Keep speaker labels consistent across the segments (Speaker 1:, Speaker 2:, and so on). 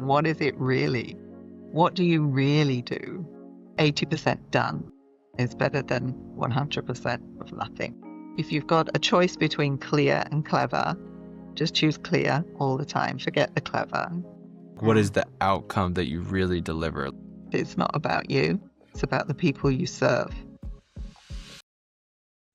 Speaker 1: what is it really? What do you really do? 80% done is better than 100% of nothing. If you've got a choice between clear and clever, just choose clear all the time. Forget the clever.
Speaker 2: What is the outcome that you really deliver?
Speaker 1: It's not about you. It's about the people you serve.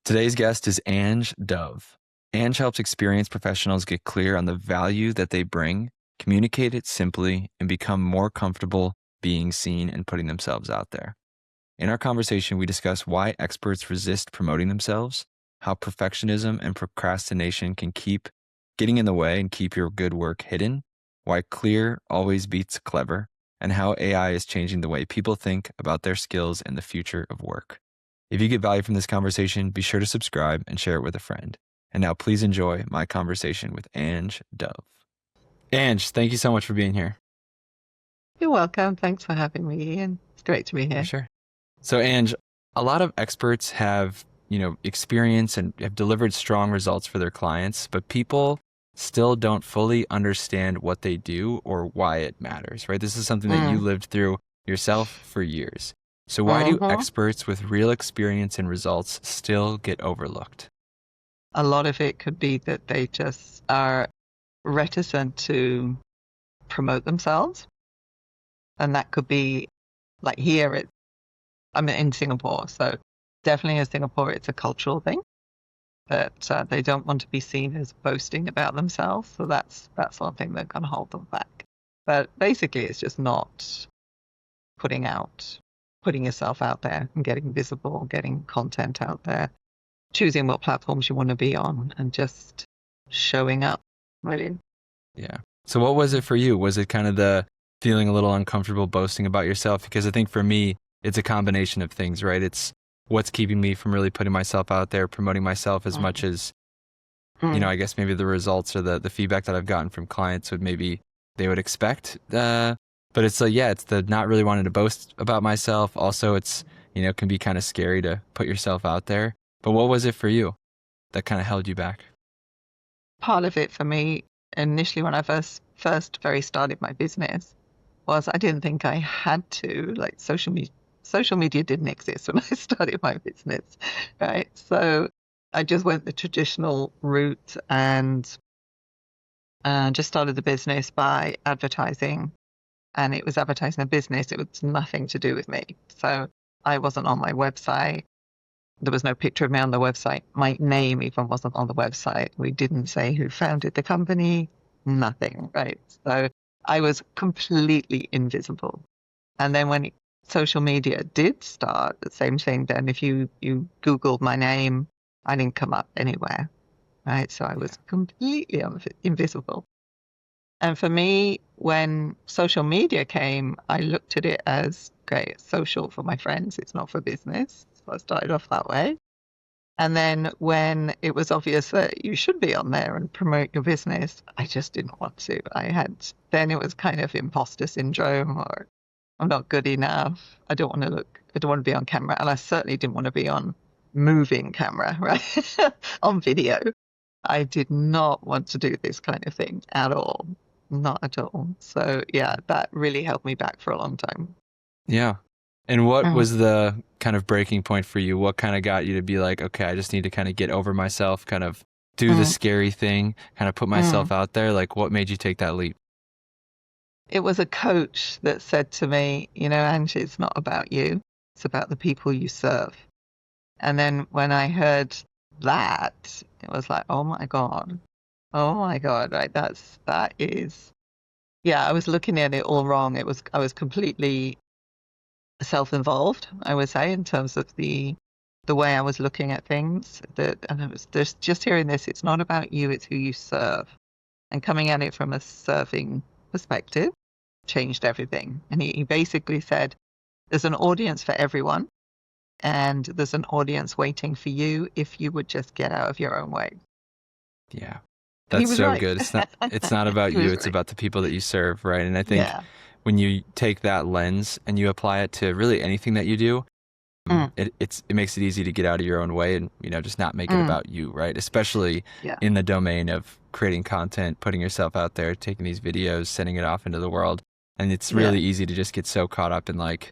Speaker 2: Today's guest is Ange Dove. Ange helps experienced professionals get clear on the value that they bring, communicate it simply, and become more comfortable being seen and putting themselves out there. In our conversation, we discuss why experts resist promoting themselves, how perfectionism and procrastination can keep getting in the way and keep your good work hidden, why clear always beats clever, and how AI is changing the way people think about their skills and the future of work. If you get value from this conversation, be sure to subscribe and share it with a friend. And now please enjoy my conversation with Ange Dove. Ange, thank you so much for being here.
Speaker 1: You're welcome. Thanks for having me, Ian. It's great to be here.
Speaker 2: Sure. So Ange, a lot of experts have, experience and have delivered strong results for their clients, but people still don't fully understand what they do or why it matters, right? This is something that you lived through yourself for years. So why do experts with real experience and results still get overlooked?
Speaker 1: A lot of it could be that they just are reticent to promote themselves. And that could be like here, I'm in Singapore, so definitely in Singapore, it's a cultural thing that they don't want to be seen as boasting about themselves. So that's one thing that can hold them back. But basically, it's just not putting yourself out there and getting visible, getting content out there, choosing what platforms you want to be on and just showing up, really.
Speaker 2: Yeah. So what was it for you? Was it kind of the feeling a little uncomfortable boasting about yourself? Because I think for me, it's a combination of things, right? It's what's keeping me from really putting myself out there, promoting myself as much as, I guess maybe the results or the feedback that I've gotten from clients they would expect. But it's it's the not really wanting to boast about myself. Also, it's, can be kind of scary to put yourself out there. But what was it for you that kind of held you back?
Speaker 1: Part of it for me, initially when I first very started my business, was I didn't think I had to, like social media didn't exist when I started my business, right? So I just went the traditional route and just started the business by advertising. And it was advertising a business. It was nothing to do with me. So I wasn't on my website. There was no picture of me on the website. My name even wasn't on the website. We didn't say who founded the company, nothing, right? So I was completely invisible. And then when social media did start, the same thing then, if you Googled my name, I didn't come up anywhere, right? So I was completely invisible. And for me, when social media came, I looked at it as, great, it's social for my friends, it's not for business. So I started off that way. And then when it was obvious that you should be on there and promote your business, I just didn't want to. Then it was kind of imposter syndrome, or I'm not good enough. I don't want to be on camera. And I certainly didn't want to be on moving camera, right? On video. I did not want to do this kind of thing at all. Not at all. So that really held me back for a long time.
Speaker 2: Yeah. And what was the kind of breaking point for you? What kind of got you to be like, okay, I just need to kind of get over myself, kind of do the scary thing, kind of put myself out there? Like, what made you take that leap?
Speaker 1: It was a coach that said to me, Ange, it's not about you. It's about the people you serve. And then when I heard that, it was like, oh my God, right? That is, I was looking at it all wrong. I was completely self-involved, I would say, in terms of the way I was looking at things. And it was just hearing this, it's not about you, it's who you serve. And coming at it from a serving perspective changed everything. And he basically said, there's an audience for everyone. And there's an audience waiting for you if you would just get out of your own way.
Speaker 2: Yeah. That's so
Speaker 1: right.
Speaker 2: good. It's not about you, it's about the people that you serve, right? And I think when you take that lens and you apply it to really anything that you do, it makes it easy to get out of your own way and, just not make it about you, right? Especially in the domain of creating content, putting yourself out there, taking these videos, sending it off into the world. And it's
Speaker 1: Yeah.
Speaker 2: really easy to just get so caught up in like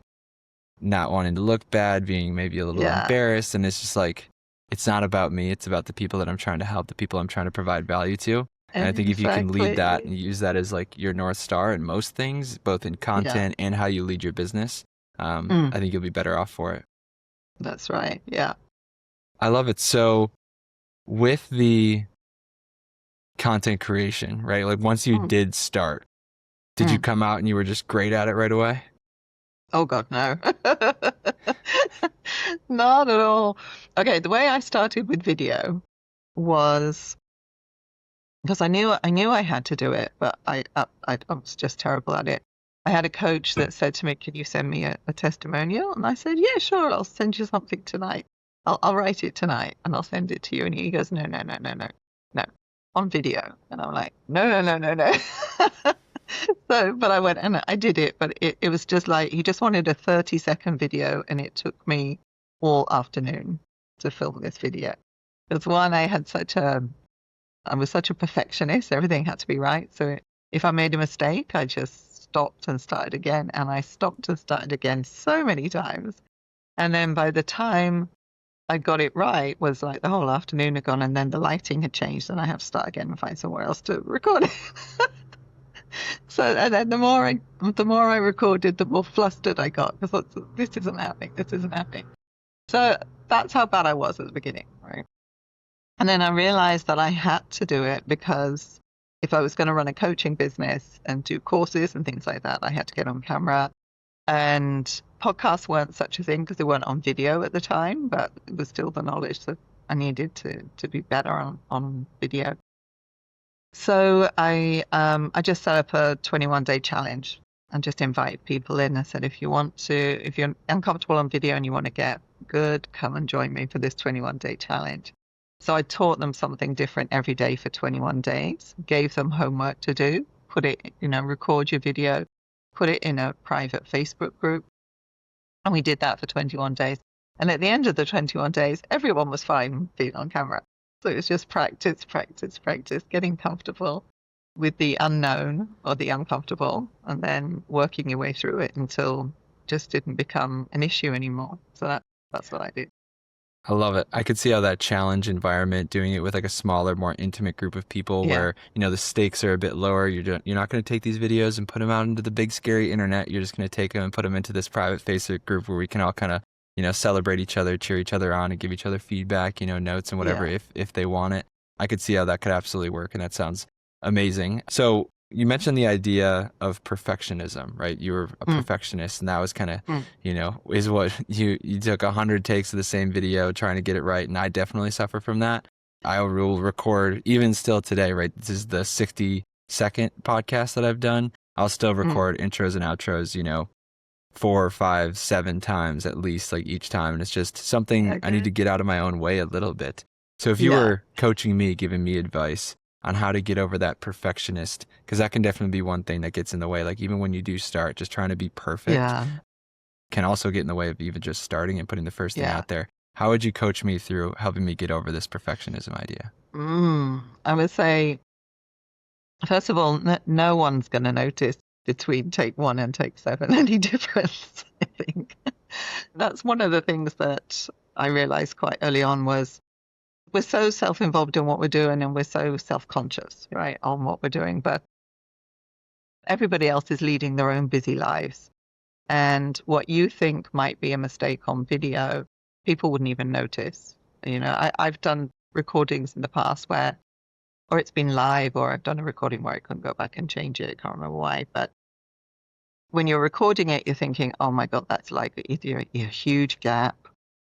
Speaker 2: not wanting to look bad, being maybe a little
Speaker 1: Yeah.
Speaker 2: embarrassed. And it's just like, it's not about me. It's about the people that I'm trying to help, the people I'm trying to provide value to. And I think if you can lead that and use that as like your North Star in most things, both in content and how you lead your business, I think you'll be better off for it.
Speaker 1: That's right. Yeah.
Speaker 2: I love it. So with the content creation, right? Like once you did start, did you come out and you were just great at it right away?
Speaker 1: Oh God, no. Not at all. Okay, the way I started with video was because I knew I had to do it, but I was just terrible at it. I had a coach that said to me, "Can you send me a testimonial?" And I said, "Yeah, sure. I'll send you something tonight. I'll write it tonight and I'll send it to you." And he goes, "No, no, no, no, no, no, on video." And I'm like, "No, no, no, no, no." So, but I went and I did it, but it was just like he just wanted a 30-second video, and it took me all afternoon to film this video. Because one, I was such a perfectionist. Everything had to be right. So if I made a mistake, I just stopped and started again. And I stopped and started again so many times. And then by the time I got it right was like the whole afternoon had gone, and then the lighting had changed, and I have to start again and find somewhere else to record it. So, and then the more I recorded, the more flustered I got because this isn't happening. This isn't happening. So that's how bad I was at the beginning, right? And then I realized that I had to do it because if I was going to run a coaching business and do courses and things like that, I had to get on camera. And podcasts weren't such a thing because they weren't on video at the time, but it was still the knowledge that I needed to be better on video. So I just set up a 21-day challenge and just invited people in. I said, if you're uncomfortable on video and you want to get good, come and join me for this 21-day challenge. So I taught them something different every day for 21 days, gave them homework to do, record your video, put it in a private Facebook group. And we did that for 21 days. And at the end of the 21 days, everyone was fine being on camera. So it was just practice, getting comfortable with the unknown or the uncomfortable, and then working your way through it until it just didn't become an issue anymore. So that's what I did.
Speaker 2: I love it. I could see how that challenge environment, doing it with like a smaller, more intimate group of people where, the stakes are a bit lower. You're not going to take these videos and put them out into the big, scary internet. You're just going to take them and put them into this private Facebook group where we can all kind of, celebrate each other, cheer each other on, and give each other feedback, notes and whatever if they want it. I could see how that could absolutely work, and that sounds amazing. So you mentioned the idea of perfectionism, right? You were a perfectionist, and that was kind of, is what you took 100 takes of the same video trying to get it right. And I definitely suffer from that. I will record, even still today, right? This is the 60-second podcast that I've done. I'll still record intros and outros, 4, 5, 7 times at least, like each time. And it's just something I need to get out of my own way a little bit. So if you were coaching me, giving me advice on how to get over that perfectionist, because that can definitely be one thing that gets in the way. Like even when you do start, just trying to be perfect can also get in the way of even just starting and putting the first thing out there. How would you coach me through helping me get over this perfectionism idea?
Speaker 1: I would say, first of all, no one's going to notice between take 1 and take 7 any difference, I think. That's one of the things that I realized quite early on was we're so self-involved in what we're doing and we're so self-conscious, right, on what we're doing. But everybody else is leading their own busy lives. And what you think might be a mistake on video, people wouldn't even notice. I've done recordings in the past or it's been live, or I've done a recording where I couldn't go back and change it. I can't remember why. But when you're recording it, you're thinking, oh my God, that's like either a huge gap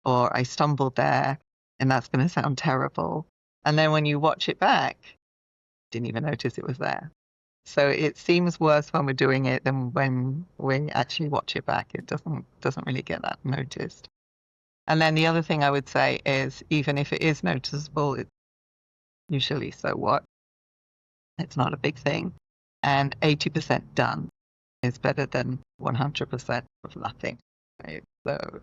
Speaker 1: or I stumbled there and that's going to sound terrible. And then when you watch it back, didn't even notice it was there. So it seems worse when we're doing it than when we actually watch it back. It doesn't really get that noticed. And then the other thing I would say is, even if it is noticeable, it's usually so what? It's not a big thing. And 80% done is better than 100% of nothing. Right? So,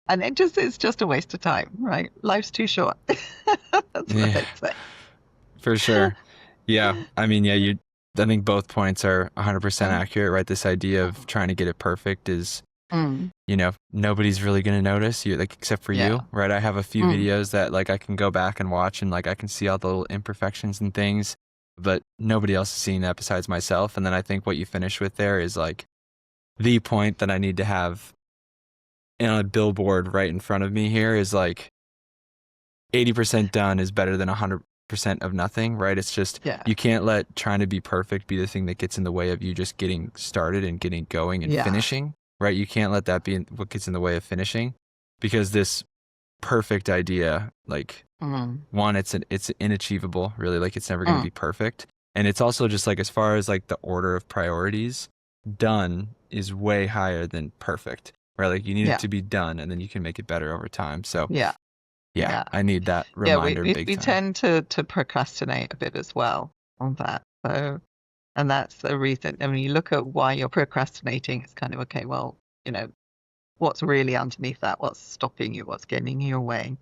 Speaker 1: and it's just a waste of time, right? Life's too short. That's what I'd say.
Speaker 2: For sure. Yeah. I mean, I think both points are 100%
Speaker 1: Mm,
Speaker 2: accurate, right? This idea of trying to get it perfect is,
Speaker 1: mm,
Speaker 2: nobody's really going to notice you, like, except for
Speaker 1: yeah.
Speaker 2: you, right? I have a few
Speaker 1: Mm,
Speaker 2: videos that like I can go back and watch and like I can see all the little imperfections and things, but nobody else is seeing that besides myself. And then I think what you finish with there is like the point that I need to have on a billboard right in front of me here is like 80% done is better than 100% of nothing, right? It's just,
Speaker 1: yeah.
Speaker 2: you can't let trying to be perfect be the thing that gets in the way of you just getting started and getting going and
Speaker 1: Yeah.
Speaker 2: finishing, right? You can't let that be what gets in the way of finishing, because this perfect idea, like,
Speaker 1: Mm,
Speaker 2: one, it's inachievable, really, like it's never going to
Speaker 1: mm,
Speaker 2: be perfect. And it's also just like, as far as like the order of priorities, done is way higher than perfect, right? Like you need it
Speaker 1: yeah.
Speaker 2: to be done and then you can make it better over time. So
Speaker 1: Yeah.
Speaker 2: yeah,
Speaker 1: Yeah.
Speaker 2: I need that
Speaker 1: Yeah. We,
Speaker 2: reminder
Speaker 1: we,
Speaker 2: big
Speaker 1: we
Speaker 2: time.
Speaker 1: tend to procrastinate a bit as well on that. So, and that's the reason. I mean, you look at why you're procrastinating, it's kind of, okay, well, what's really underneath that? What's stopping you? What's getting in your way?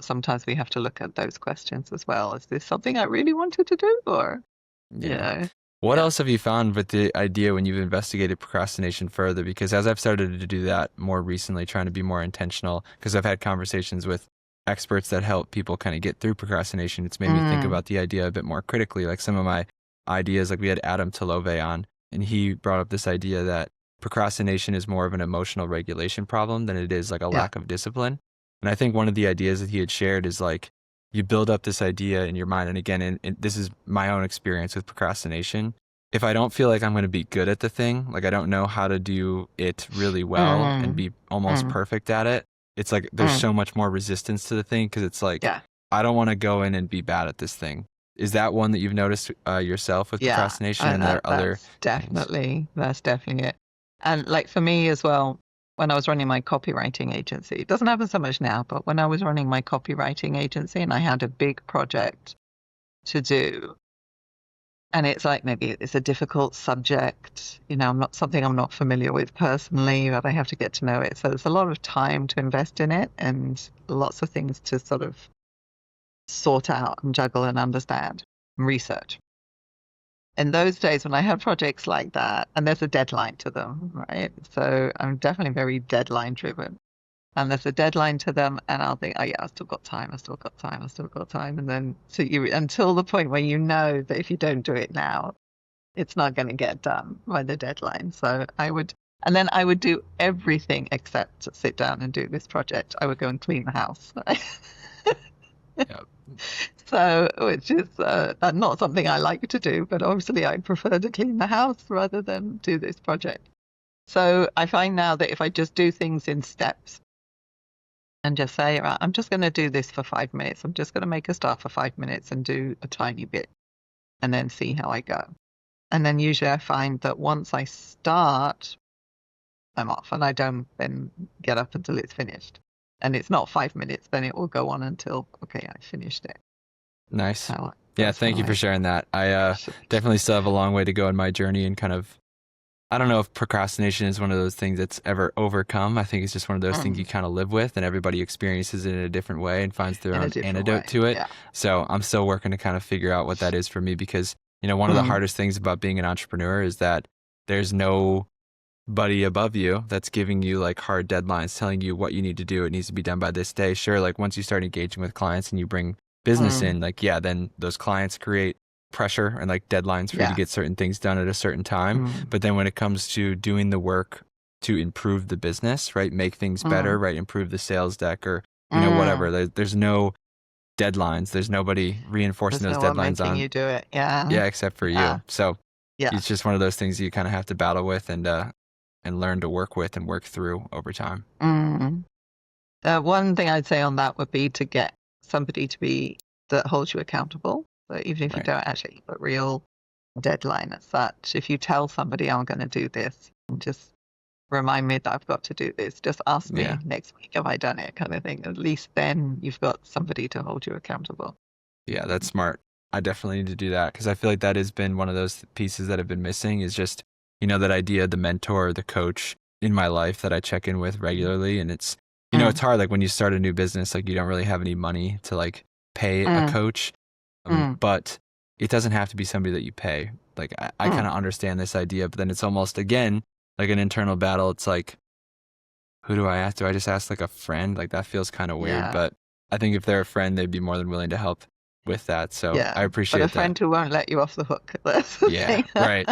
Speaker 1: Sometimes we have to look at those questions as well. Is this something I really wanted to do? Or,
Speaker 2: Yeah. What
Speaker 1: yeah.
Speaker 2: else have you found with the idea when you've investigated procrastination further? Because as I've started to do that more recently, trying to be more intentional, because I've had conversations with experts that help people kind of get through procrastination, it's made me think
Speaker 1: Mm,
Speaker 2: about the idea a bit more critically. Like some of my ideas, like we had Adam Talove on, and he brought up this idea that procrastination is more of an emotional regulation problem than it is like a
Speaker 1: yeah.
Speaker 2: lack of discipline. And I think one of the ideas that he had shared is like, you build up this idea in your mind. And again, and this is my own experience with procrastination. If I don't feel like I'm going to be good at the thing, like I don't know how to do it really well and
Speaker 1: Mm,
Speaker 2: be almost
Speaker 1: mm,
Speaker 2: perfect at it, it's like there's
Speaker 1: mm,
Speaker 2: so much more resistance to the thing, because it's like,
Speaker 1: yeah.
Speaker 2: I don't want to go in and be bad at this thing. Is that one that you've noticed yourself with
Speaker 1: Yeah.
Speaker 2: procrastination, and there are other
Speaker 1: That's
Speaker 2: things?
Speaker 1: definitely it. And like for me as well, when I was running my copywriting agency, it doesn't happen so much now, but when I was running my copywriting agency and I had a big project to do, and it's like, maybe it's a difficult subject, I'm not familiar with personally, but I have to get to know it. So there's a lot of time to invest in it and lots of things to sort of sort out and juggle and understand and research. In those days when I had projects like that, and there's a deadline to them, right? So I'm definitely very deadline driven. And there's a deadline to them, and I'll think, oh yeah, I've still got time, I've still got time, I've still got time. And then until the point where you know that if you don't do it now, it's not going to get done by the deadline. So and then I would do everything except sit down and do this project. I would go and clean the house.
Speaker 2: Yeah.
Speaker 1: So, which is not something I like to do, but obviously I prefer to clean the house rather than do this project. So I find now that if I just do things in steps and just say, right, I'm just going to do this for 5 minutes, I'm just going to make a start for 5 minutes and do a tiny bit and then see how I go. And then usually I find that once I start, I'm off and I don't then get up until it's finished. And it's not 5 minutes, then it will go on until, okay, I finished it.
Speaker 2: Nice. Yeah,
Speaker 1: That's
Speaker 2: thank
Speaker 1: how
Speaker 2: you for
Speaker 1: I
Speaker 2: sharing that. I definitely still have a long way to go in my journey, and kind of, I don't know if procrastination is one of those things that's ever overcome. I think it's just one of those things you kind of live with, and everybody experiences it in a different way and finds their
Speaker 1: in a
Speaker 2: own
Speaker 1: different
Speaker 2: antidote
Speaker 1: way.
Speaker 2: to it.
Speaker 1: Yeah.
Speaker 2: So I'm still working to kind of figure out what that is for me, because, one of the
Speaker 1: Mm,
Speaker 2: hardest things about being an entrepreneur is that there's nobody above you that's giving you like hard deadlines, telling you what you need to do. It needs to be done by this day. Sure, like once you start engaging with clients and you bring business
Speaker 1: mm,
Speaker 2: in, like, yeah, then those clients create pressure and like deadlines for you to
Speaker 1: yeah.
Speaker 2: get certain things done at a certain time.
Speaker 1: Mm,
Speaker 2: But then when it comes to doing the work to improve the business, right, make things better,
Speaker 1: mm,
Speaker 2: right, improve the sales deck, or
Speaker 1: mm.
Speaker 2: whatever, there's no deadlines. There's nobody reinforcing
Speaker 1: There's
Speaker 2: those
Speaker 1: no one
Speaker 2: deadlines
Speaker 1: making
Speaker 2: on,
Speaker 1: you do it. Yeah.
Speaker 2: yeah, except for
Speaker 1: Yeah.
Speaker 2: you. So
Speaker 1: Yeah.
Speaker 2: it's just one of those things you kind of have to battle with and learn to work with and work through over time.
Speaker 1: Mm. One thing I'd say on that would be to get somebody that holds you accountable. So even if you
Speaker 2: Right.
Speaker 1: don't actually put a real deadline as such, if you tell somebody I'm going to do this, and just remind me that I've got to do this, just ask
Speaker 2: Yeah.
Speaker 1: me next week, have I done it, kind of thing. At least then you've got somebody to hold you accountable.
Speaker 2: Yeah, that's smart. I definitely need to do that, because I feel like that has been one of those pieces that have been missing, is just, that idea, the mentor, the coach in my life that I check in with regularly. And it's, it's
Speaker 1: Mm,
Speaker 2: hard. Like when you start a new business, like you don't really have any money to like pay a
Speaker 1: mm,
Speaker 2: coach.
Speaker 1: mm,
Speaker 2: But it doesn't have to be somebody that you pay. Like I kind of understand this idea, but then it's almost, again, like an internal battle. It's like, who do I ask? Do I just ask like a friend? Like that feels kind of weird,
Speaker 1: Yeah.
Speaker 2: but I think if they're a friend, they'd be more than willing to help with that. So I
Speaker 1: Yeah. But a
Speaker 2: appreciate that.
Speaker 1: friend who won't let you off the hook. That's the
Speaker 2: Yeah,
Speaker 1: thing.
Speaker 2: right.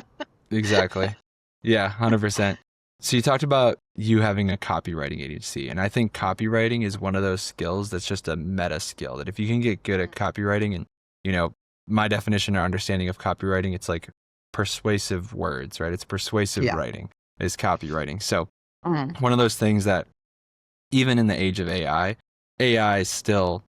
Speaker 2: Exactly. Yeah, 100%. So you talked about you having a copywriting agency, and I think copywriting is one of those skills that's just a meta skill that if you can get good at copywriting, and my definition or understanding of copywriting, it's like persuasive words, right? It's persuasive
Speaker 1: Yeah.
Speaker 2: writing is copywriting. So
Speaker 1: Mm.
Speaker 2: one of those things that even in the age of AI is still,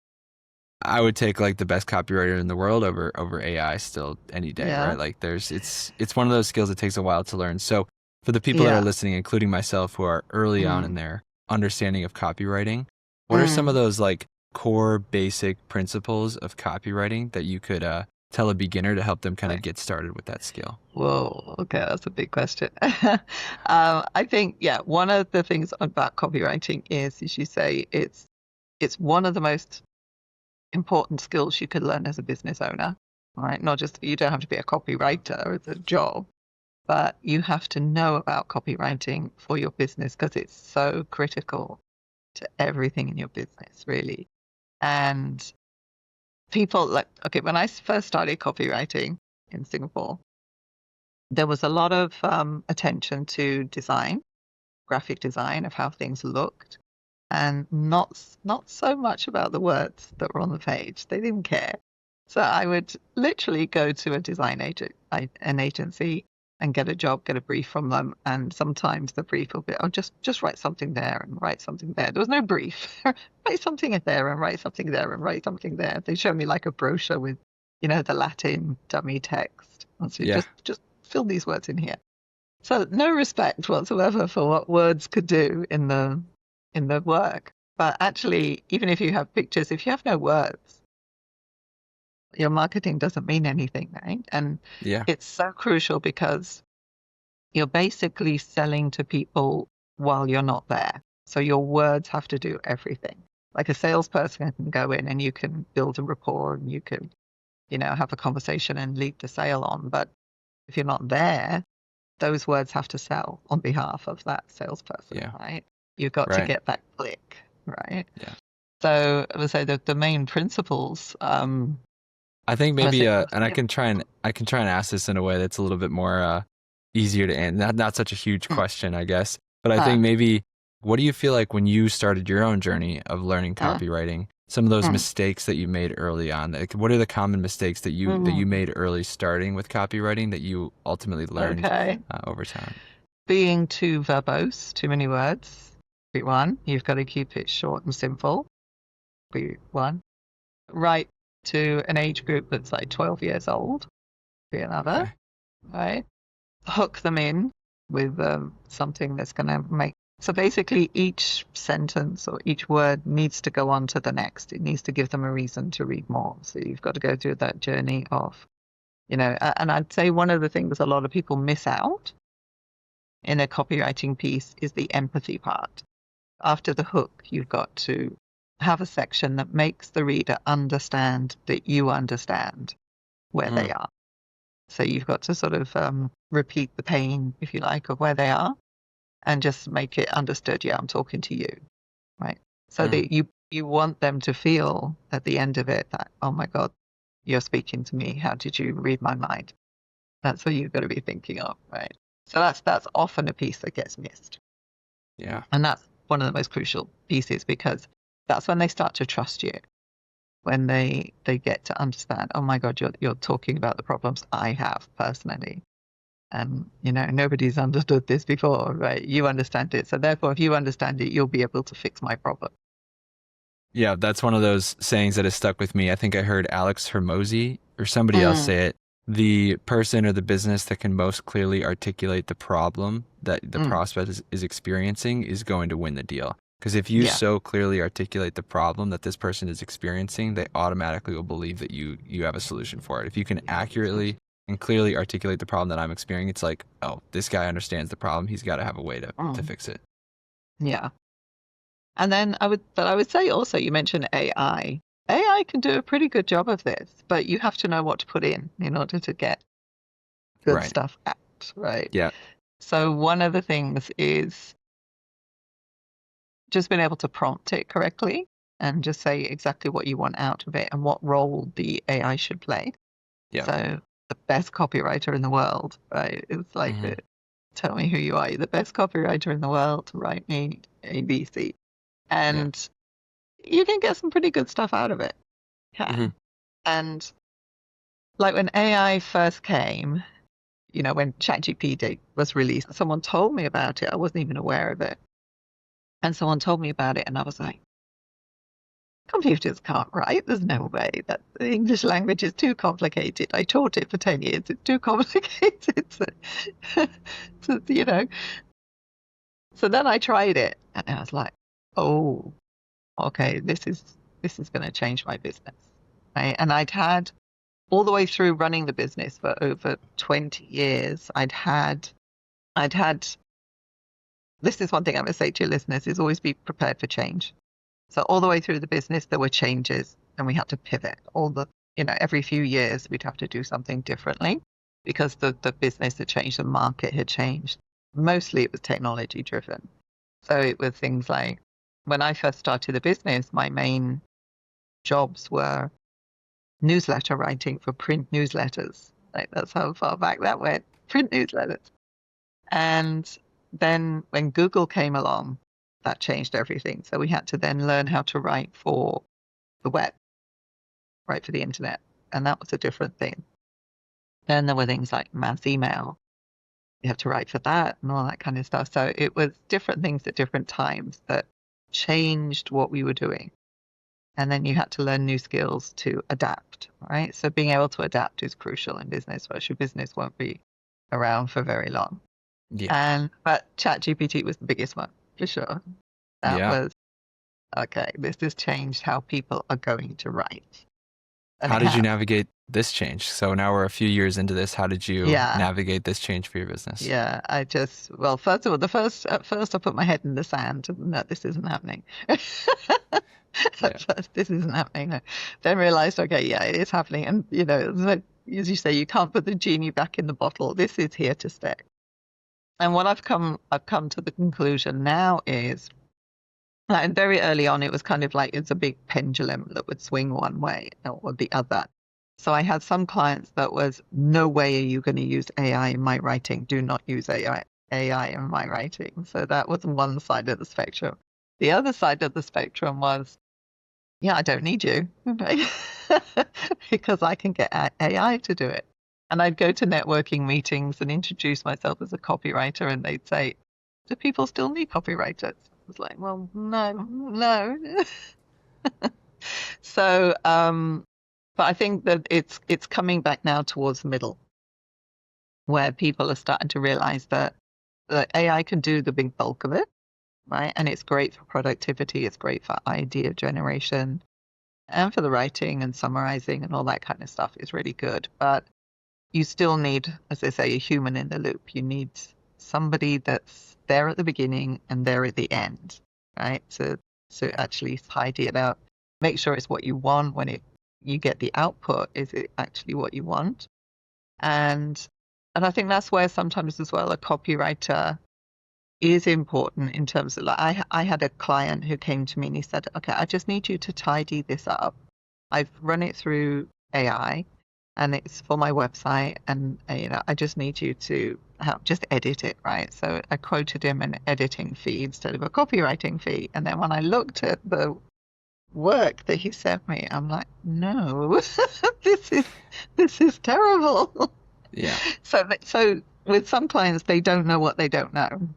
Speaker 2: I would take like the best copywriter in the world over AI still any day,
Speaker 1: Yeah.
Speaker 2: right? Like it's one of those skills that takes a while to learn. So for the people that are
Speaker 1: Yeah.
Speaker 2: listening, including myself, who are early on in
Speaker 1: Mm.
Speaker 2: their understanding of copywriting, what are some of
Speaker 1: Mm.
Speaker 2: those like core basic principles of copywriting that you could tell a beginner to help them kind of
Speaker 1: Right.
Speaker 2: get started with that skill?
Speaker 1: Whoa. Okay, that's a big question. I think, yeah, one of the things about copywriting is, as you say, it's one of the most important skills you could learn as a business owner, right? Not just, you don't have to be a copywriter as a job, but you have to know about copywriting for your business because it's so critical to everything in your business, really. And people like, okay, when I first started copywriting in Singapore, there was a lot of attention to design, graphic design of how things looked, and not so much about the words that were on the page. They didn't care. So I would literally go to a design an agency, and get a job, get a brief from them, and sometimes the brief will be, oh, just write something there and write something there. There was no brief. Write something there and write something there and write something there. They showed me like a brochure with, the Latin dummy text. And so
Speaker 2: Yeah,
Speaker 1: just fill these words in here. So no respect whatsoever for what words could do in the work. But actually, even if you have pictures, if you have no words, your marketing doesn't mean anything, right? And
Speaker 2: yeah,
Speaker 1: it's so crucial because you're basically selling to people while you're not there. So your words have to do everything. Like a salesperson can go in and you can build a rapport and you can, have a conversation and lead the sale on. But if you're not there, those words have to sell on behalf of that salesperson,
Speaker 2: yeah,
Speaker 1: right? You've got to
Speaker 2: right,
Speaker 1: get that click, right?
Speaker 2: yeah.
Speaker 1: So I would say that the main principles,
Speaker 2: I think
Speaker 1: I
Speaker 2: maybe,
Speaker 1: say,
Speaker 2: and I can try and ask this in a way that's a little bit more easier to answer. Not such a huge
Speaker 1: mm,
Speaker 2: question, I guess. But I think
Speaker 1: ah,
Speaker 2: maybe, what do you feel like when you started your own journey of learning
Speaker 1: ah,
Speaker 2: copywriting? Some of those
Speaker 1: mm,
Speaker 2: mistakes that you made early on. Like, what are the common mistakes that you
Speaker 1: mm,
Speaker 2: made early starting with copywriting that you ultimately learned
Speaker 1: okay.
Speaker 2: over time?
Speaker 1: Being too verbose, too many words, be one. You've got to keep it short and simple, be one. Write to an age group that's like 12 years old, be another,
Speaker 2: Okay.
Speaker 1: right? Hook them in with something that's going to make. So basically, each sentence or each word needs to go on to the next. It needs to give them a reason to read more. So you've got to go through that journey of, and I'd say one of the things a lot of people miss out in a copywriting piece is the empathy part. After the hook, you've got to have a section that makes the reader understand that you understand where they
Speaker 2: Mm,
Speaker 1: are. So you've got to sort of repeat the pain, if you like, of where they are and just make it understood. Yeah, I'm talking to you, right? So
Speaker 2: mm.
Speaker 1: that you want them to feel at the end of it that, oh my God, you're speaking to me. How did you read my mind? That's what you've got to be thinking of, right? So that's often a piece that gets missed.
Speaker 2: Yeah.
Speaker 1: And that's one of the most crucial pieces because that's when they start to trust you. When they get to understand, oh my God, you're talking about the problems I have personally. And nobody's understood this before, right? You understand it. So therefore, if you understand it, you'll be able to fix my problem.
Speaker 2: Yeah, that's one of those sayings that has stuck with me. I think I heard Alex Hermosi or somebody else
Speaker 1: Mm,
Speaker 2: say it. The person or the business that can most clearly articulate the problem that the
Speaker 1: mm,
Speaker 2: prospect is experiencing is going to win the deal. Because if you
Speaker 1: yeah,
Speaker 2: so clearly articulate the problem that this person is experiencing, they automatically will believe that you have a solution for it. If you can accurately and clearly articulate the problem that I'm experiencing, it's like, oh, this guy understands the problem. He's got to have a way to
Speaker 1: mm,
Speaker 2: fix it.
Speaker 1: yeah. And then I would say also, you mentioned AI. AI can do a pretty good job of this, but you have to know what to put in order to get good
Speaker 2: Right.
Speaker 1: stuff out, right?
Speaker 2: Yeah.
Speaker 1: So one of the things is just being able to prompt it correctly and just say exactly what you want out of it and what role the AI should play.
Speaker 2: Yeah.
Speaker 1: So the best copywriter in the world, right? It's like, tell me who you are. You're the best copywriter in the world to write me ABC. And you can get some pretty good stuff out of it. Yeah. And like when AI first came, you know, when ChatGPT was released, someone told me about it. I wasn't even aware of it. And someone told me about it, and I was like, computers can't write. There's no way. That the English language is too complicated. I taught it for 10 years. It's too complicated. You know. So then I tried it, and I was like, oh, okay, this is going to change my business. Right? And I'd had all the way through running the business for over 20 years, I'd had this is one thing I'm going to say to your listeners is always be prepared for change. So all the way through the business, there were changes and we had to pivot. Every few years we'd have to do something differently because the business had changed, the market had changed. Mostly it was technology driven. So it was things like when I first started the business, my main jobs were newsletter writing for print newsletters. Like that's how far back that went, print newsletters. And then when Google came along, that changed everything. So we had to then learn how to write for the web, write for the internet. And that was a different thing. Then there were things like mass email. You have to write for that and all that kind of stuff. So it was different things at different times that changed what we were doing. And then you had to learn new skills to adapt, right? So being able to adapt is crucial in business, or else your business won't be around for very long.
Speaker 2: Yeah.
Speaker 1: But ChatGPT was the biggest one, for sure. That was, okay, this has changed how people are going to write. And
Speaker 2: how did you navigate this change? So now we're a few years into this. How did you navigate this change for your business?
Speaker 1: Yeah, first of all, at first I put my head in the sand. No, this isn't happening. At first, this isn't happening. No. Then realized, okay, yeah, it is happening. And, you know, as you say, you can't put the genie back in the bottle. This is here to stay. And what I've come to the conclusion now is, like, very early on, it was kind of like it's a big pendulum that would swing one way or the other. So I had some clients that was, no way are you going to use AI in my writing. Do not use AI in my writing. So that was one side of the spectrum. The other side of the spectrum was, yeah, I don't need you because I can get AI to do it. And I'd go to networking meetings and introduce myself as a copywriter, and they'd say, do people still need copywriters? I was like, well, no. So, but I think that it's coming back now towards the middle, where people are starting to realize that AI can do the big bulk of it, right? And it's great for productivity. It's great for idea generation and for the writing and summarizing and all that kind of stuff is really good. But you still need, as they say, a human in the loop. You need somebody that's there at the beginning and there at the end, right? To actually tidy it out, make sure it's what you want when you get the output. Is it actually what you want? And I think that's where sometimes as well a copywriter is important in terms of, like, I had a client who came to me and he said, okay, I just need you to tidy this up. I've run it through AI and it's for my website, and I just need you to just edit it, right? So I quoted him an editing fee instead of a copywriting fee. And then when I looked at the work that he sent me, I'm like, no, this is terrible.
Speaker 2: Yeah.
Speaker 1: So with some clients, they don't know what they don't know.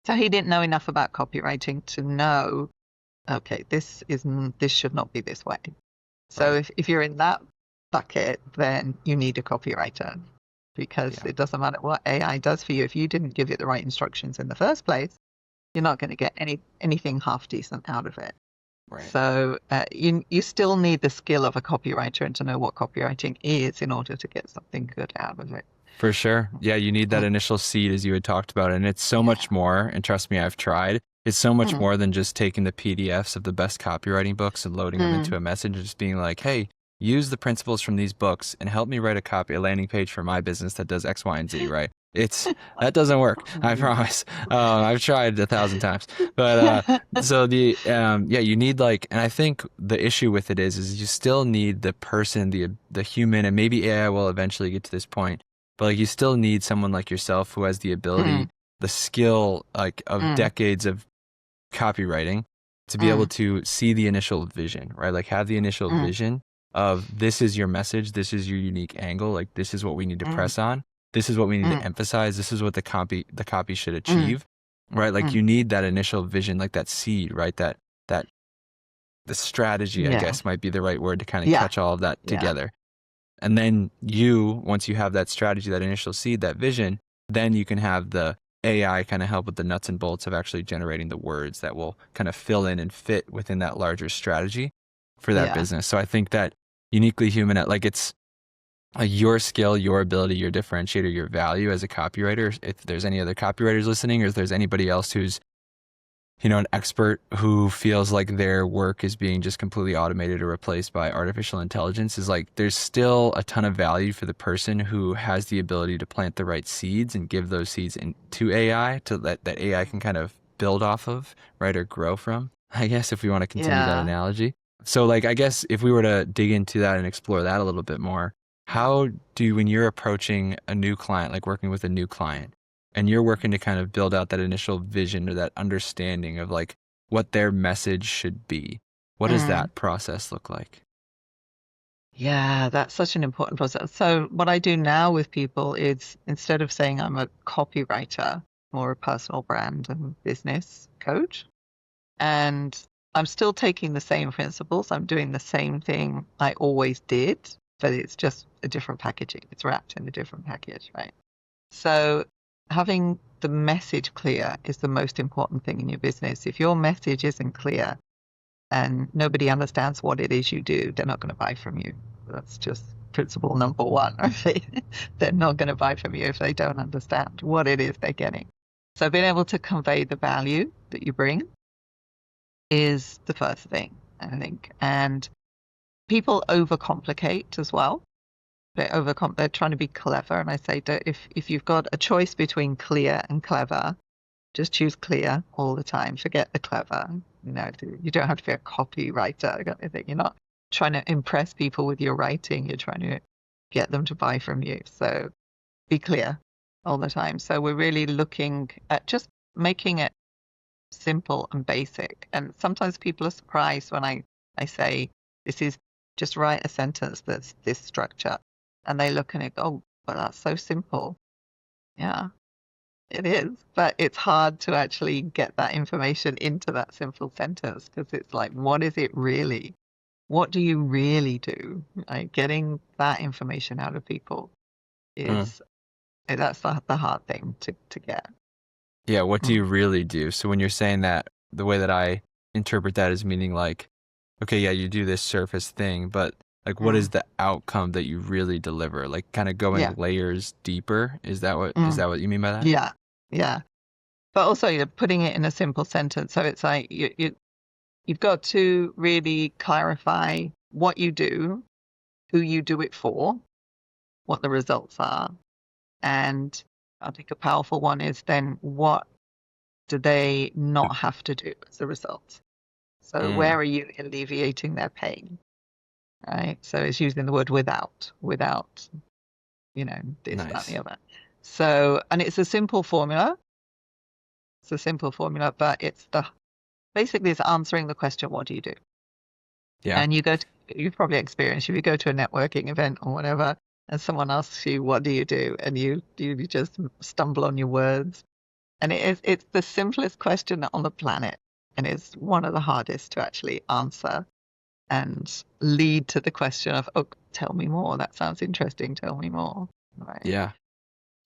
Speaker 1: So he didn't know enough about copywriting to know, okay, this should not be this way. So if you're in that bucket, then you need a copywriter, because it doesn't matter what AI does for you. If you didn't give it the right instructions in the first place, you're not going to get anything half decent out of it. Right. So you still need the skill of a copywriter and to know what copywriting is in order to get something good out of it.
Speaker 2: For sure. Yeah, you need that initial seed, as you had talked about. And it's so much more. And trust me, I've tried. It's so much more than just taking the PDFs of the best copywriting books and loading them into a message and just being like, hey, use the principles from these books and help me write a landing page for my business that does X, Y, and Z, right? That doesn't work. I promise. I've tried 1,000 times, but so you need and I think the issue with it is you still need the person, the human, and maybe AI will eventually get to this point, but you still need someone like yourself who has the ability, the skill of decades of copywriting to be able to see the initial vision, right? Have the initial vision of this is your message, this is your unique angle, this is what we need to press on. This is what we need to emphasize. This is what the copy should achieve, right? You need that initial vision, that seed, right? That the strategy, I guess, might be the right word to kind of catch all of that together. And then once you have that strategy, that initial seed, that vision, then you can have the AI kind of help with the nuts and bolts of actually generating the words that will kind of fill in and fit within that larger strategy for that business. So I think that uniquely human, it's your skill, your ability, your differentiator, your value as a copywriter. If there's any other copywriters listening, or if there's anybody else who's, an expert who feels like their work is being just completely automated or replaced by artificial intelligence, is there's still a ton of value for the person who has the ability to plant the right seeds and give those seeds into AI to that AI can kind of build off of, right? Or grow from, I guess, if we want to continue that analogy. So I guess if we were to dig into that and explore that a little bit more, when you're approaching a new client, working with a new client, and you're working to kind of build out that initial vision or that understanding of what their message should be, what does that process look like?
Speaker 1: Yeah, that's such an important process. So what I do now with people is, instead of saying I'm a copywriter, more a personal brand and business coach, and I'm still taking the same principles. I'm doing the same thing I always did, but it's just a different packaging. It's wrapped in a different package, right? So having the message clear is the most important thing in your business. If your message isn't clear and nobody understands what it is you do, they're not going to buy from you. That's just principle number one, right? They're not going to buy from you if they don't understand what it is they're getting. So being able to convey the value that you bring is the first thing, I think. And people overcomplicate as well. They're trying to be clever. And I say, if you've got a choice between clear and clever, just choose clear all the time. Forget the clever. You don't have to be a copywriter. You're not trying to impress people with your writing. You're trying to get them to buy from you. So be clear all the time. So we're really looking at just making it simple and basic. And sometimes people are surprised when I say, this is just write a sentence that's this structure. And they look and go, oh, but that's so simple. Yeah, it is. But it's hard to actually get that information into that simple sentence, because it's what is it really? What do you really do? Getting that information out of people is, that's the hard thing to get.
Speaker 2: Yeah, what do you really do? So when you're saying that, the way that I interpret that is meaning okay, yeah, you do this surface thing, but what is the outcome that you really deliver? Kind of going layers deeper. Is that what you mean by that?
Speaker 1: Yeah, yeah. But also you're putting it in a simple sentence. So it's you've got to really clarify what you do, who you do it for, what the results are. And I think a powerful one is then, what do they not have to do as a result? So where are you alleviating their pain? Right. So it's using the word without, this, nice. That, and the other. So, and it's a simple formula. But basically it's answering the question, what do you do? Yeah. And you've probably experienced, if you go to a networking event or whatever, and someone asks you, what do you do? And you just stumble on your words. And it's the simplest question on the planet. And it's one of the hardest to actually answer and lead to the question of, oh, tell me more. That sounds interesting. Tell me more. Right.
Speaker 2: Yeah.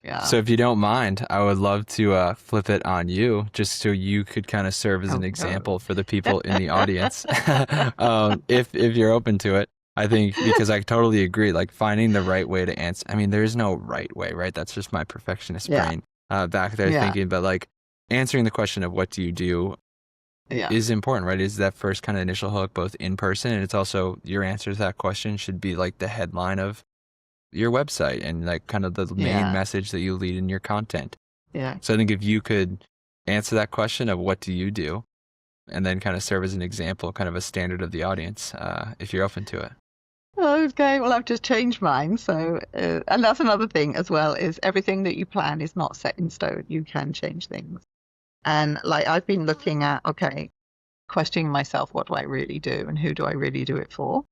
Speaker 2: Yeah. So if you don't mind, I would love to flip it on you, just so you could kind of serve as an example for the people in the audience. If you're open to it, I think, because I totally agree, finding the right way to answer. I mean, there is no right way, right? That's just my perfectionist brain back there thinking, but answering the question of what do you do
Speaker 1: Yeah.
Speaker 2: is important, right? Is that first kind of initial hook, both in person, and it's also your answer to that question should be like the headline of your website and like kind of the main
Speaker 1: Yeah.
Speaker 2: message that you lead in your content.
Speaker 1: Yeah.
Speaker 2: So I think if you could answer that question of what do you do, and then kind of serve as an example, kind of a standard of the audience, if you're open to it.
Speaker 1: Okay, well, I've just changed mine. So, and that's another thing as well, is everything that you plan is not set in stone. You can change things. And like I've been looking at, okay, questioning myself, what do I really do and who do I really do it for?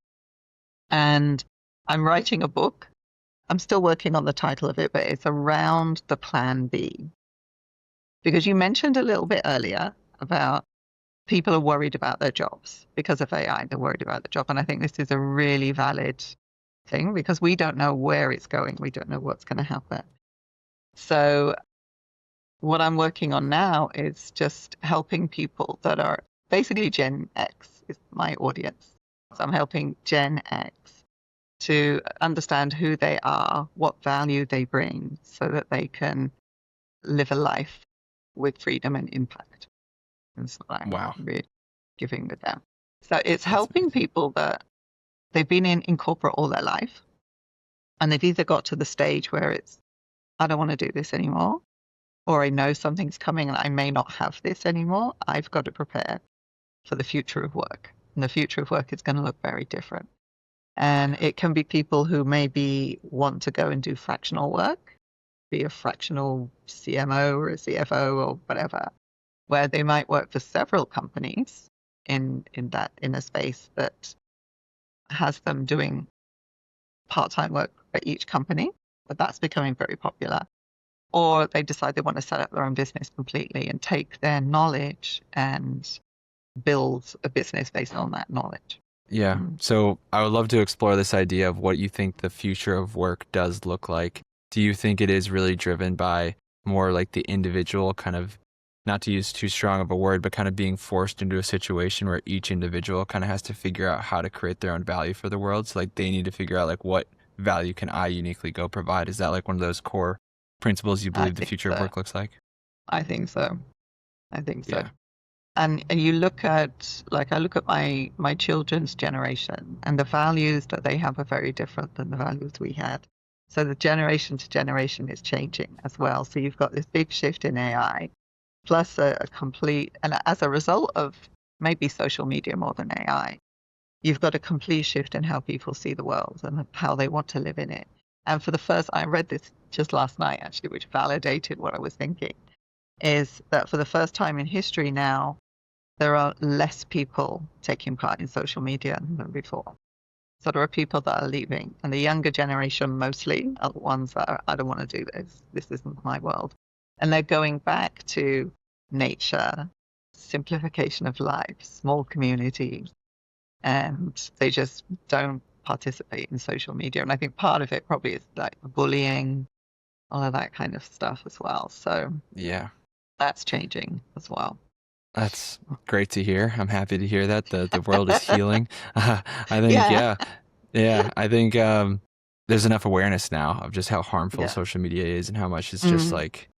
Speaker 1: And I'm writing a book. I'm still working on the title of it, but it's around the plan B. Because you mentioned a little bit earlier about people are worried about their jobs because of AI. They're worried about the job. And I think this is a really valid thing because we don't know where it's going. We don't know what's going to happen. So what I'm working on now is just helping people that are basically Gen X is my audience. So I'm helping Gen X to understand who they are, what value they bring so that they can live a life with freedom and impact. That's what I'm
Speaker 2: Wow.
Speaker 1: really giving with them. So it's
Speaker 2: That's
Speaker 1: helping
Speaker 2: amazing.
Speaker 1: people that they've been in corporate all their life and they've either got to the stage where it's, I don't want to do this anymore, or I know something's coming and I may not have this anymore. I've got to prepare for the future of work. And the future of work is going to look very different. And it can be people who maybe want to go and do fractional work, be a fractional CMO or a CFO or whatever, where they might work for several companies in a space that has them doing part-time work at each company, but that's becoming very popular. Or they decide they want to set up their own business completely and take their knowledge and build a business based on that knowledge.
Speaker 2: Yeah. So I would love to explore this idea of what you think the future of work does look like. Do you think it is really driven by more like the individual kind of, not to use too strong of a word, but kind of being forced into a situation where each individual kind of has to figure out how to create their own value for the world? So like they need to figure out like what value can I uniquely go provide? Is that like one of those core principles you
Speaker 1: I
Speaker 2: believe the
Speaker 1: think
Speaker 2: future of
Speaker 1: so.
Speaker 2: work looks like?
Speaker 1: I think so. I think so.
Speaker 2: Yeah.
Speaker 1: And you look at, like, I look at my children's generation, and the values that they have are very different than the values we had. So the generation to generation is changing as well. So you've got this big shift in AI, plus a complete, and as a result of maybe social media more than AI, you've got a complete shift in how people see the world and how they want to live in it. And for the first, I read this just last night actually, which validated what I was thinking, is that for the first time in history now, there are less people taking part in social media than before. So there are people that are leaving, and the younger generation mostly are the ones that are, I don't want to do this. This isn't my world. And they're going back to nature, simplification of life, small communities, and they just don't participate in social media. And I think part of it probably is like bullying, all of that kind of stuff as well. So
Speaker 2: Yeah.
Speaker 1: that's changing as well.
Speaker 2: That's great to hear. I'm happy to hear that the world is healing. I think,
Speaker 1: Yeah.
Speaker 2: yeah. I think there's enough awareness now of just how harmful
Speaker 1: Yeah.
Speaker 2: social media is and how much it's just
Speaker 1: Mm.
Speaker 2: like.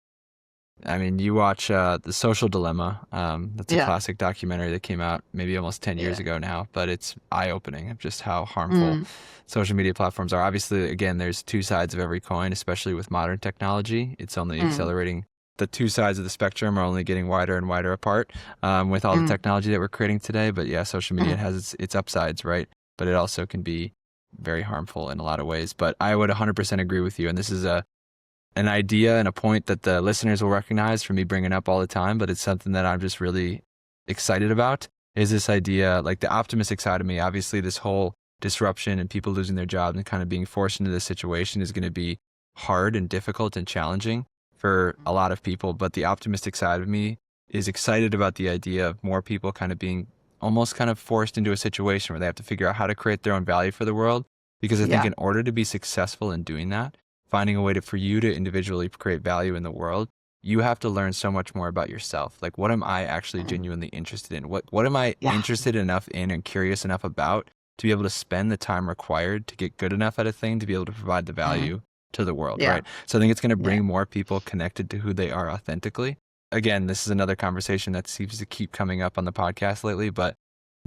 Speaker 2: I mean, you watch The Social Dilemma. That's a
Speaker 1: Yeah.
Speaker 2: classic documentary that came out maybe almost 10 years
Speaker 1: Yeah.
Speaker 2: ago now, but it's eye-opening of just how harmful
Speaker 1: Mm.
Speaker 2: social media platforms are. Obviously, again, there's two sides of every coin, especially with modern technology. It's only
Speaker 1: Mm.
Speaker 2: accelerating. The two sides of the spectrum are only getting wider and wider apart with all the
Speaker 1: Mm.
Speaker 2: technology that we're creating today. But yeah, social media
Speaker 1: Mm.
Speaker 2: has its upsides, right? But it also can be very harmful in a lot of ways. But I would 100% agree with you. And this is an idea and a point that the listeners will recognize from me bringing up all the time, but it's something that I'm just really excited about, is this idea, like the optimistic side of me. Obviously, this whole disruption and people losing their jobs and kind of being forced into this situation is going to be hard and difficult and challenging for a lot of people. But the optimistic side of me is excited about the idea of more people kind of being almost kind of forced into a situation where they have to figure out how to create their own value for the world. Because I think
Speaker 1: Yeah.
Speaker 2: in order to be successful in doing that, finding a way for you to individually create value in the world, you have to learn so much more about yourself. Like, what am I actually
Speaker 1: Mm.
Speaker 2: genuinely interested in? What am I
Speaker 1: Yeah.
Speaker 2: interested enough in and curious enough about to be able to spend the time required to get good enough at a thing to be able to provide the
Speaker 1: Mm.
Speaker 2: value to the world,
Speaker 1: Yeah.
Speaker 2: right? So I think it's going to
Speaker 1: Yeah.
Speaker 2: bring more people connected to who they are authentically. again, this is another conversation that seems to keep coming up on the podcast lately, but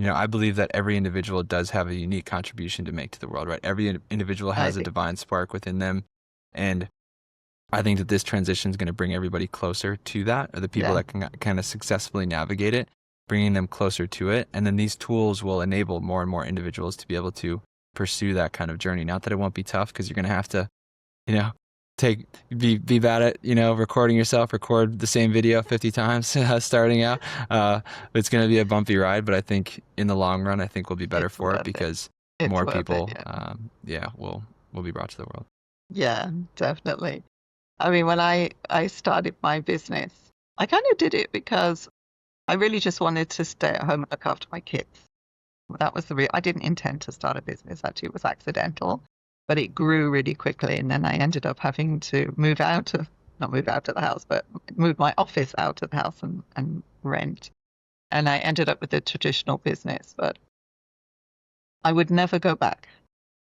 Speaker 2: I believe that every individual does have a unique contribution to make to the world, right? Every individual
Speaker 1: I
Speaker 2: has a
Speaker 1: think
Speaker 2: divine spark within them. And I think that this transition is going to bring everybody closer to that, or the people that can kind of successfully navigate it, bringing them closer to it. And then these tools will enable more and more individuals to be able to pursue that kind of journey. Not that it won't be tough, because you're going to have to, be bad at, recording yourself, record the same video 50 times starting out. It's going to be a bumpy ride, but I think in the long run, I think we'll be better
Speaker 1: it's
Speaker 2: for it,
Speaker 1: worth
Speaker 2: because
Speaker 1: It's
Speaker 2: more
Speaker 1: worth
Speaker 2: people,
Speaker 1: it,
Speaker 2: will be brought to the world.
Speaker 1: Yeah, definitely. I mean, when I started my business, I kind of did it because I really just wanted to stay at home and look after my kids. That was the real. I didn't intend to start a business. Actually, it was accidental, but it grew really quickly, and then I ended up having to not move out of the house, but move my office out of the house and rent. And I ended up with a traditional business, but I would never go back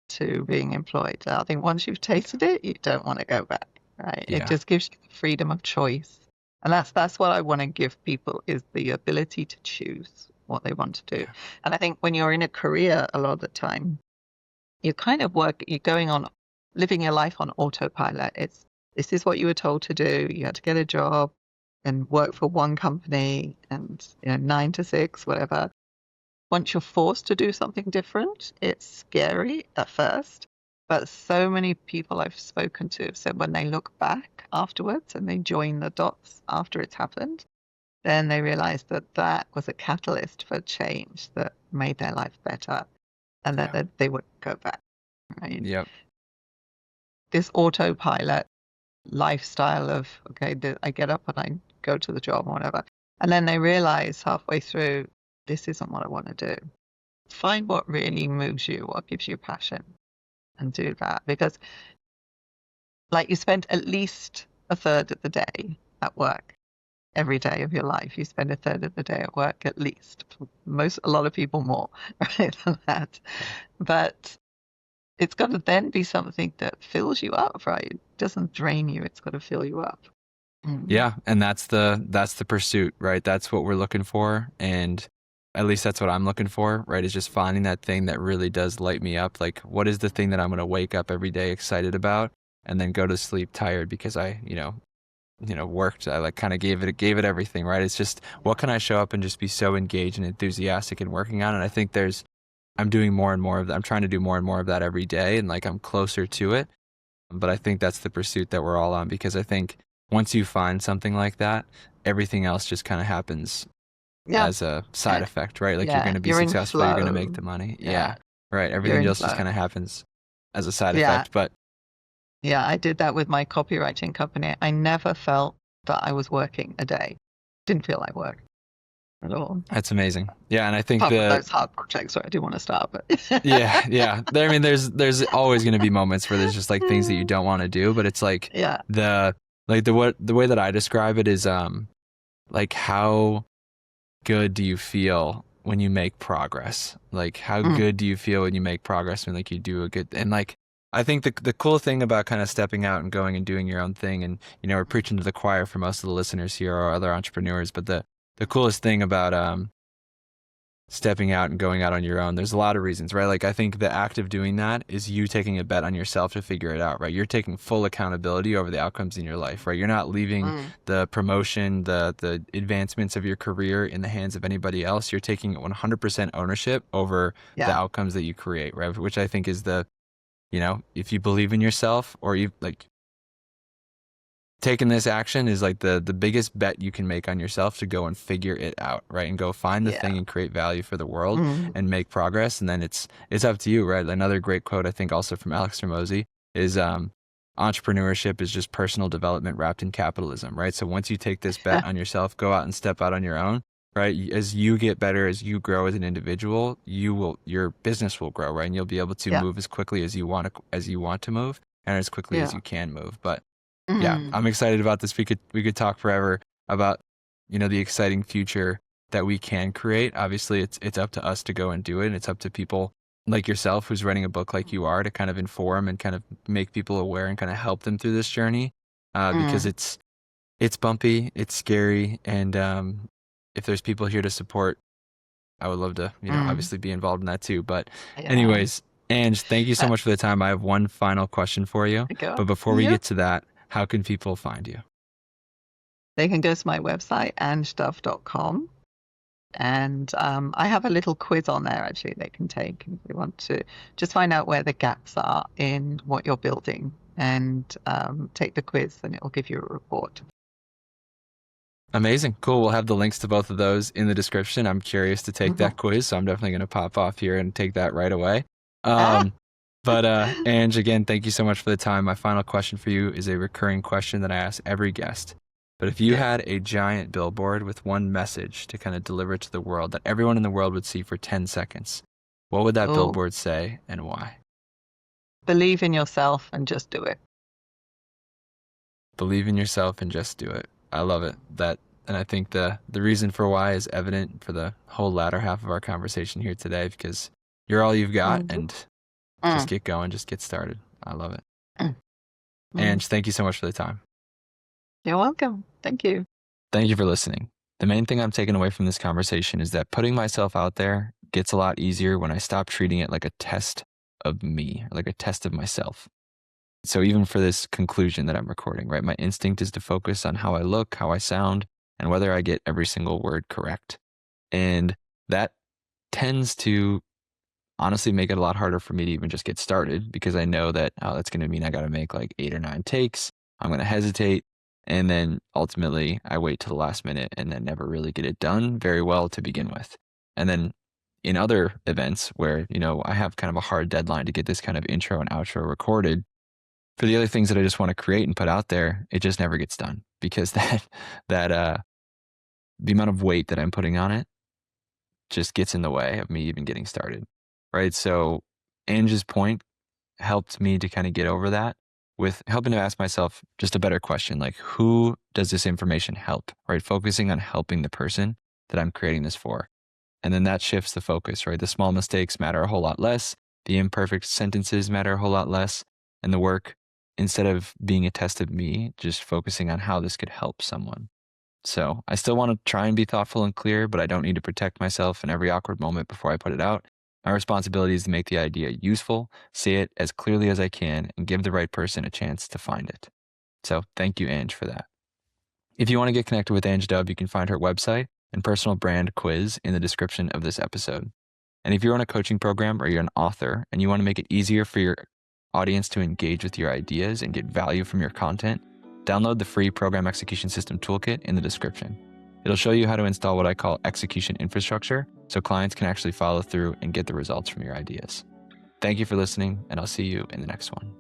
Speaker 1: to being employed. I think once you've tasted it, you don't want to go back, right? It
Speaker 2: Yeah.
Speaker 1: just gives you the freedom of choice. And that's what I want to give people, is the ability to choose what they want to do.
Speaker 2: Yeah.
Speaker 1: And I think when you're in a career, a lot of the time, you're living your life on autopilot. This is what you were told to do. You had to get a job and work for one company and 9 to 6, whatever. Once you're forced to do something different, it's scary at first. But so many people I've spoken to have said when they look back afterwards and they join the dots after it's happened, then they realize that was a catalyst for change that made their life better, and that they wouldn't go back. Right?
Speaker 2: Yep.
Speaker 1: This autopilot lifestyle of, okay, I get up and I go to the job or whatever, and then they realize halfway through, this isn't what I want to do. Find what really moves you, what gives you passion, and do that. Because, like, you spend at least a third of the day at work. Every day of your life, you spend a third of the day at work at least. A lot of people more, right, than that. But it's got to then be something that fills you up, right? It doesn't drain you. It's got to fill you up.
Speaker 2: Yeah, and that's the pursuit, right? That's what we're looking for, and at least that's what I'm looking for, right? Is just finding that thing that really does light me up. Like, what is the thing that I'm going to wake up every day excited about, and then go to sleep tired because I, worked. I kind of gave it everything, right? It's just, what can I show up and just be so engaged and enthusiastic and working on? And I think I'm doing more and more of that. I'm trying to do more and more of that every day, and I'm closer to it. But I think that's the pursuit that we're all on, because I think once you find something like that, everything else just kind of happens as a side effect, right? You're going to be successful, you're going to make the money. Yeah. Right. Everything else just kind of happens as a side effect. But
Speaker 1: yeah, I did that with my copywriting company. I never felt that I was working a day. Didn't feel like work at all.
Speaker 2: That's amazing. Yeah, and I think
Speaker 1: those hard projects where I do want to start, but
Speaker 2: yeah. I mean, there's always going to be moments where there's just things that you don't want to do, but it's the way that I describe it is how good do you feel when you make progress? How good do you feel when you make progress when you do a good, and I think the cool thing about kind of stepping out and going and doing your own thing, and we're preaching to the choir for most of the listeners here or other entrepreneurs, but the coolest thing about stepping out and going out on your own, there's a lot of reasons, right? I think the act of doing that is you taking a bet on yourself to figure it out, right? You're taking full accountability over the outcomes in your life, right? You're not leaving the promotion, the advancements of your career in the hands of anybody else. You're taking 100% ownership over the outcomes that you create, right? Which I think is if you believe in yourself, or you taking this action is the biggest bet you can make on yourself to go and figure it out, right? And go find the thing and create value for the world and make progress. And then it's up to you, right? Another great quote, I think also from Alex Hormozi, is entrepreneurship is just personal development wrapped in capitalism, right? So once you take this bet on yourself, go out and step out on your own, right? As you get better, as you grow as an individual, your business will grow, right? And you'll be able to move as quickly as you want to move, and as quickly as you can move. But yeah, I'm excited about this. We could talk forever about, the exciting future that we can create. Obviously, it's up to us to go and do it. And it's up to people like yourself, who's writing a book like you are, to kind of inform and kind of make people aware and kind of help them through this journey. Because it's It's bumpy, it's scary, and if there's people here to support, I would love to,
Speaker 1: Mm,
Speaker 2: obviously be involved in that too. But
Speaker 1: yeah.
Speaker 2: anyways, Ange, thank you so
Speaker 1: Uh,
Speaker 2: much for the time. I have one final question for you.
Speaker 1: go.
Speaker 2: But before we
Speaker 1: Yep.
Speaker 2: get to that, how can people find you?
Speaker 1: They can go to my website, angedove.com. And I have a little quiz on there actually they can take if they want to just find out where the gaps are in what you're building and take the quiz and it'll give you a report.
Speaker 2: Amazing. Cool. We'll have the links to both of those in the description. I'm curious to take
Speaker 1: Mhm.
Speaker 2: that quiz, so I'm definitely going to pop off here and take that right away.
Speaker 1: Ah!
Speaker 2: But Ange, again, thank you so much for the time. My final question for you is a recurring question that I ask every guest. But if you
Speaker 1: Okay.
Speaker 2: had a giant billboard with one message to kind of deliver to the world that everyone in the world would see for 10 seconds, what would that
Speaker 1: Oh,
Speaker 2: billboard say and why?
Speaker 1: believe in yourself and just do it.
Speaker 2: Believe in yourself and just do it. I love it. And I think the reason for why is evident for the whole latter half of our conversation here today, because you're all you've got,
Speaker 1: Mhm.
Speaker 2: and just
Speaker 1: Mm,
Speaker 2: get going, just get started. I love it.
Speaker 1: mm, mm.
Speaker 2: Ange, thank you so much for the time.
Speaker 1: You're welcome. Thank you.
Speaker 2: Thank you for listening. The main thing I'm taking away from this conversation is that putting myself out there gets a lot easier when I stop treating it like a test of me, or like a test of myself. So even for this conclusion that I'm recording, right, my instinct is to focus on how I look, how I sound, and whether I get every single word correct. And that tends to honestly make it a lot harder for me to even just get started, because I know that, oh, that's going to mean I got to make like 8 or 9 takes. I'm going to hesitate. And then ultimately I wait till the last minute and then never really get it done very well to begin with. And then in other events where, I have kind of a hard deadline to get this kind of intro and outro recorded, for the other things that I just want to create and put out there, it just never gets done, because that the amount of weight that I'm putting on it just gets in the way of me even getting started. Right. So Ange's point helped me to kind of get over that with helping to ask myself just a better question, like, who does this information help? Right. Focusing on helping the person that I'm creating this for. And then that shifts the focus, right? The small mistakes matter a whole lot less. The imperfect sentences matter a whole lot less. And the work, instead of being a test of me, just focusing on how this could help someone. So I still want to try and be thoughtful and clear, but I don't need to protect myself in every awkward moment before I put it out. My responsibility is to make the idea useful, say it as clearly as I can, and give the right person a chance to find it. So thank you, Ange, for that. If you want to get connected with Ange Dove, you can find her website and personal brand quiz in the description of this episode. And if you're on a coaching program or you're an author and you want to make it easier for your audience to engage with your ideas and get value from your content, download the free Program Execution System Toolkit in the description. It'll show you how to install what I call execution infrastructure so clients can actually follow through and get the results from your ideas. Thank you for listening, and I'll see you in the next one.